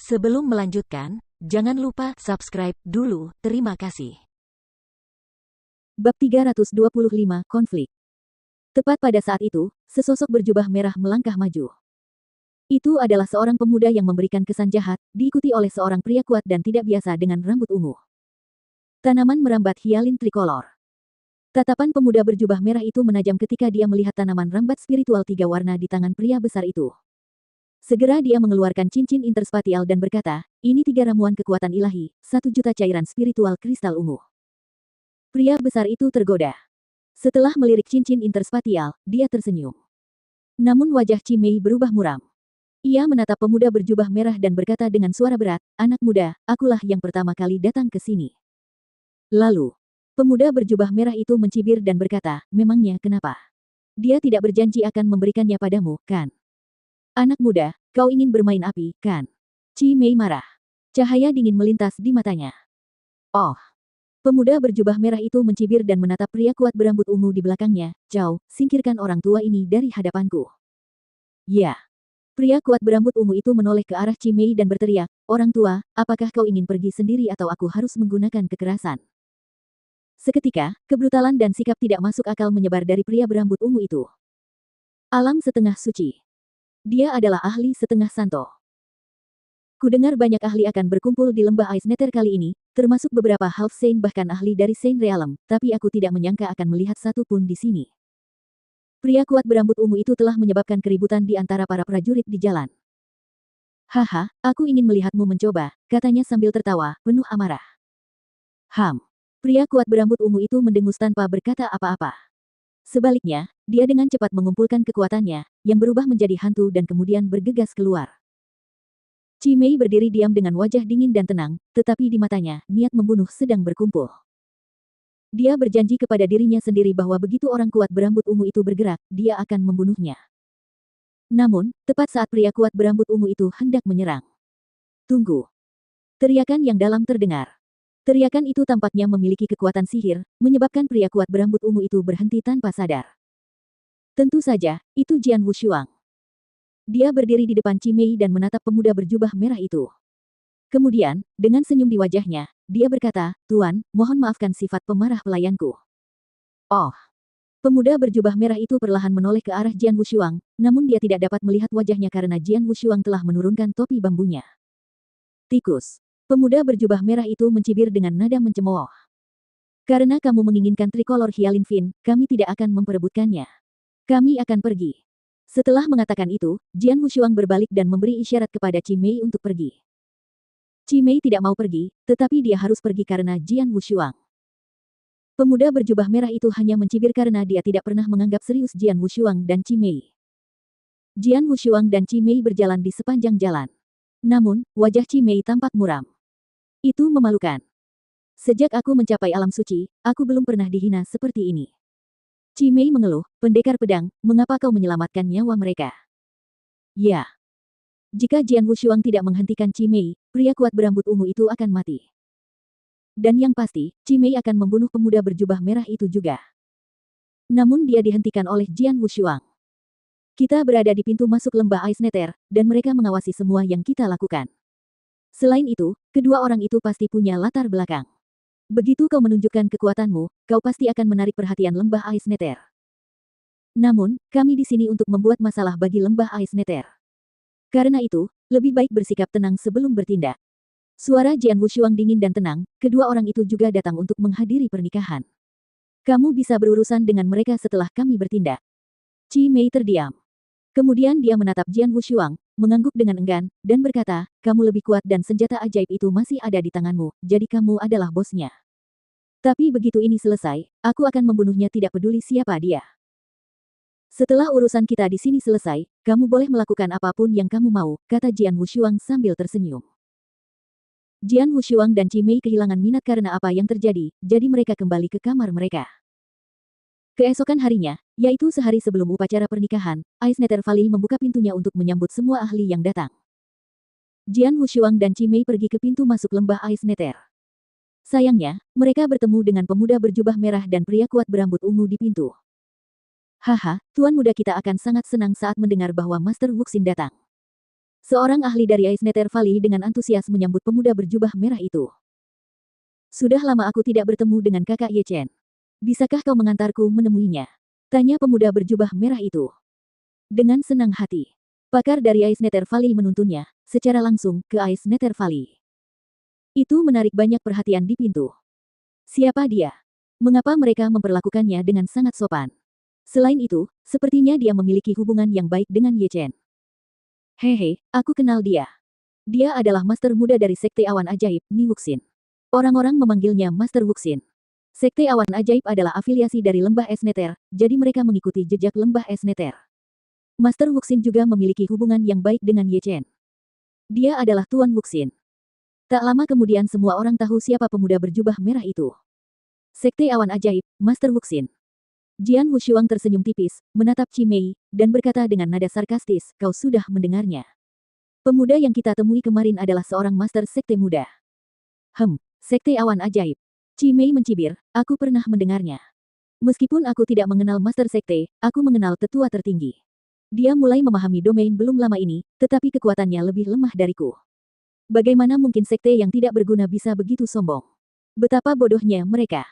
Sebelum melanjutkan, jangan lupa subscribe dulu. Terima kasih. Bab 325, Konflik. Tepat pada saat itu, sesosok berjubah merah melangkah maju. Itu adalah seorang pemuda yang memberikan kesan jahat, diikuti oleh seorang pria kuat dan tidak biasa dengan rambut ungu. Tanaman merambat hialin trikolor. Tatapan pemuda berjubah merah itu menajam ketika dia melihat tanaman rambat spiritual 3 warna di tangan pria besar itu. Segera dia mengeluarkan cincin interspatial dan berkata, ini 3 ramuan kekuatan ilahi, 1 juta cairan spiritual kristal ungu. Pria besar itu tergoda. Setelah melirik cincin interspatial, dia tersenyum. Namun wajah Cimei berubah muram. Ia menatap pemuda berjubah merah dan berkata dengan suara berat, anak muda, akulah yang pertama kali datang ke sini. Lalu, pemuda berjubah merah itu mencibir dan berkata, memangnya kenapa? Dia tidak berjanji akan memberikannya padamu, kan? Anak muda, kau ingin bermain api, kan? Cimei marah. Cahaya dingin melintas di matanya. Oh. Pemuda berjubah merah itu mencibir dan menatap pria kuat berambut ungu di belakangnya. Jauh, singkirkan orang tua ini dari hadapanku. Ya. Pria kuat berambut ungu itu menoleh ke arah Cimei dan berteriak, orang tua, apakah kau ingin pergi sendiri atau aku harus menggunakan kekerasan? Seketika, kebrutalan dan sikap tidak masuk akal menyebar dari pria berambut ungu itu. Alam setengah suci. Dia adalah ahli setengah santo. Kudengar banyak ahli akan berkumpul di lembah Ice Nether kali ini, termasuk beberapa Half Saint bahkan ahli dari Saint Realm, tapi aku tidak menyangka akan melihat satu pun di sini. Pria kuat berambut ungu itu telah menyebabkan keributan di antara para prajurit di jalan. Haha, aku ingin melihatmu mencoba, katanya sambil tertawa, penuh amarah. Pria kuat berambut ungu itu mendengus tanpa berkata apa-apa. Sebaliknya, dia dengan cepat mengumpulkan kekuatannya, yang berubah menjadi hantu dan kemudian bergegas keluar. Cimei berdiri diam dengan wajah dingin dan tenang, tetapi di matanya, niat membunuh sedang berkumpul. Dia berjanji kepada dirinya sendiri bahwa begitu orang kuat berambut ungu itu bergerak, dia akan membunuhnya. Namun, tepat saat pria kuat berambut ungu itu hendak menyerang. Tunggu. Teriakan yang dalam terdengar. Teriakan itu tampaknya memiliki kekuatan sihir, menyebabkan pria kuat berambut ungu itu berhenti tanpa sadar. Tentu saja, itu Jian Wushuang. Dia berdiri di depan Cimei dan menatap pemuda berjubah merah itu. Kemudian, dengan senyum di wajahnya, dia berkata, Tuan, mohon maafkan sifat pemarah pelayanku. Oh. Pemuda berjubah merah itu perlahan menoleh ke arah Jian Wushuang, namun dia tidak dapat melihat wajahnya karena Jian Wushuang telah menurunkan topi bambunya. Tikus. Pemuda berjubah merah itu mencibir dengan nada mencemooh. Karena kamu menginginkan trikolor Hyalin Fin, kami tidak akan memperebutkannya. Kami akan pergi. Setelah mengatakan itu, Jian Wushuang berbalik dan memberi isyarat kepada Cimei untuk pergi. Cimei tidak mau pergi, tetapi dia harus pergi karena Jian Wushuang. Pemuda berjubah merah itu hanya mencibir karena dia tidak pernah menganggap serius Jian Wushuang dan Cimei. Jian Wushuang dan Cimei berjalan di sepanjang jalan. Namun, wajah Cimei tampak muram. Itu memalukan. Sejak aku mencapai alam suci, aku belum pernah dihina seperti ini. Cimei mengeluh, pendekar pedang, mengapa kau menyelamatkan nyawa mereka? Ya. Jika Jian Wushuang tidak menghentikan Cimei, pria kuat berambut ungu itu akan mati. Dan yang pasti, Cimei akan membunuh pemuda berjubah merah itu juga. Namun dia dihentikan oleh Jian Wushuang. Kita berada di pintu masuk lembah Ice Nether, dan mereka mengawasi semua yang kita lakukan. Selain itu, kedua orang itu pasti punya latar belakang. Begitu kau menunjukkan kekuatanmu, kau pasti akan menarik perhatian lembah Ice Nether. Namun, kami di sini untuk membuat masalah bagi lembah Ice Nether. Karena itu, lebih baik bersikap tenang sebelum bertindak. Suara Jian Wushuang dingin dan tenang, kedua orang itu juga datang untuk menghadiri pernikahan. Kamu bisa berurusan dengan mereka setelah kami bertindak. Cimei terdiam. Kemudian dia menatap Jian Wushuang, mengangguk dengan enggan, dan berkata, kamu lebih kuat dan senjata ajaib itu masih ada di tanganmu, jadi kamu adalah bosnya. Tapi begitu ini selesai, aku akan membunuhnya tidak peduli siapa dia. Setelah urusan kita di sini selesai, kamu boleh melakukan apapun yang kamu mau, kata Jian Wushuang sambil tersenyum. Jian Wushuang dan Cimei kehilangan minat karena apa yang terjadi, jadi mereka kembali ke kamar mereka. Keesokan harinya, yaitu sehari sebelum upacara pernikahan, Ice Nether Valley membuka pintunya untuk menyambut semua ahli yang datang. Jian Wushuang dan Cimei pergi ke pintu masuk lembah Ice Nether. Sayangnya, mereka bertemu dengan pemuda berjubah merah dan pria kuat berambut ungu di pintu. Haha, tuan muda kita akan sangat senang saat mendengar bahwa Master Wuxin datang. Seorang ahli dari Ice Nether Valley dengan antusias menyambut pemuda berjubah merah itu. Sudah lama aku tidak bertemu dengan kakak Ye Chen. Bisakah kau mengantarku menemuinya? Tanya pemuda berjubah merah itu. Dengan senang hati. Pakar dari Ice Nether Valley menuntunnya, secara langsung, ke Ice Nether Valley. Itu menarik banyak perhatian di pintu. Siapa dia? Mengapa mereka memperlakukannya dengan sangat sopan? Selain itu, sepertinya dia memiliki hubungan yang baik dengan Ye Chen. Hehe, aku kenal dia. Dia adalah master muda dari Sekte Awan Ajaib, Ni Wuxin. Orang-orang memanggilnya Master Wuxin. Sekte Awan Ajaib adalah afiliasi dari Lembah Es Nether, jadi mereka mengikuti jejak Lembah Es Nether. Master Wuxin juga memiliki hubungan yang baik dengan Ye Chen. Dia adalah Tuan Wuxin. Tak lama kemudian semua orang tahu siapa pemuda berjubah merah itu. Sekte Awan Ajaib, Master Wuxin. Jian Wushuang tersenyum tipis, menatap Chi Mei, dan berkata dengan nada sarkastis, kau sudah mendengarnya. Pemuda yang kita temui kemarin adalah seorang master sekte muda. Sekte Awan Ajaib. Chi Mei mencibir, aku pernah mendengarnya. Meskipun aku tidak mengenal master sekte, aku mengenal tetua tertinggi. Dia mulai memahami domain belum lama ini, tetapi kekuatannya lebih lemah dariku. Bagaimana mungkin sekte yang tidak berguna bisa begitu sombong? Betapa bodohnya mereka.